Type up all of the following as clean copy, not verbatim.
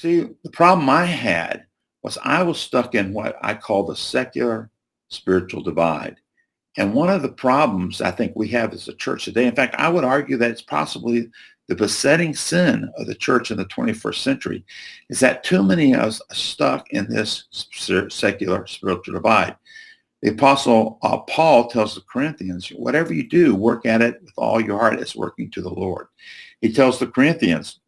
See, the problem I had was I was stuck in what I call the secular spiritual divide. And one of the problems I think we have as a church today, in fact, I would argue that it's possibly the besetting sin of the church in the 21st century, is that too many of us are stuck in this secular spiritual divide. The apostle Paul tells the Corinthians, whatever you do, work at it with all your heart as working to the Lord. He tells the Corinthians,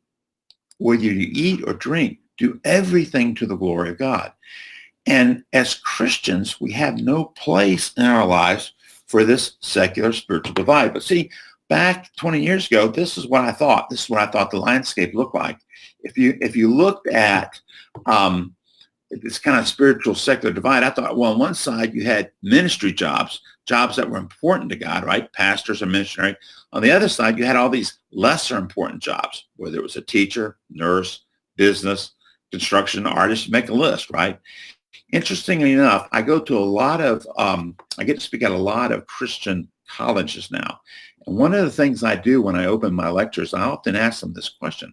whether you eat or drink, do everything to the glory of God. And as Christians, we have no place in our lives for this secular spiritual divide. But see, back 20 years ago, this is what I thought. This is what I thought the landscape looked like. If you looked at this kind of spiritual secular divide, I thought, well, on one side you had ministry jobs that were important to God, right? Pastors or missionary. On the other side, you had all these lesser important jobs, whether it was a teacher, nurse, business, construction, artist, make a list, right? Interestingly enough, I get to speak at a lot of Christian colleges now. And one of the things I do when I open my lectures, I often ask them this question.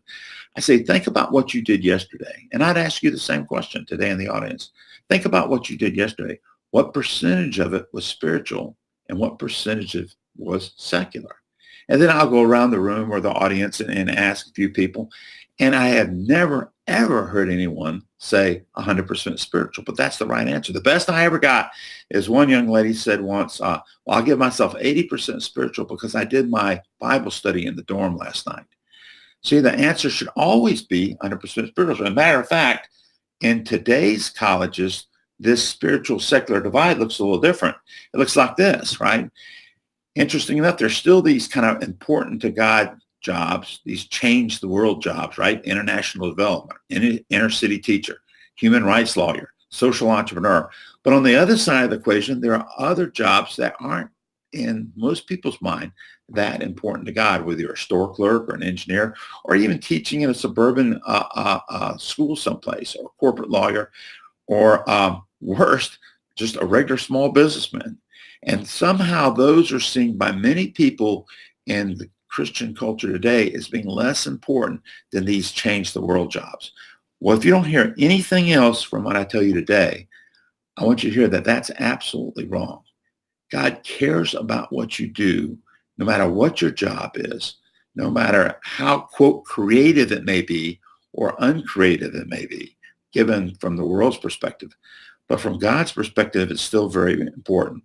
I say, think about what you did yesterday. And I'd ask you the same question today in the audience. Think about what you did yesterday. What percentage of it was spiritual and what percentage of it was secular? And then I'll go around the room or the audience and ask a few people. And I have never, ever heard anyone say 100% spiritual, but that's the right answer. The best I ever got is one young lady said once, well, I'll give myself 80% spiritual because I did my Bible study in the dorm last night. See, the answer should always be 100% spiritual. As a matter of fact, in today's colleges, this spiritual secular divide looks a little different. It looks like this, right? Interesting enough, there's still these kind of important to God jobs, these change the world jobs, right? International development, inner city teacher, human rights lawyer, social entrepreneur. But on the other side of the equation, there are other jobs that aren't in most people's mind that important to God, whether you're a store clerk or an engineer, or even teaching in a suburban school someplace, or a corporate lawyer, or worst, just a regular small businessman. And somehow those are seen by many people in the Christian culture today as being less important than these change the world jobs. Well, if you don't hear anything else from what I tell you today, I want you to hear that that's absolutely wrong. God cares about what you do, no matter what your job is, no matter how, quote, creative it may be or uncreative it may be, given from the world's perspective. But from God's perspective, it's still very important.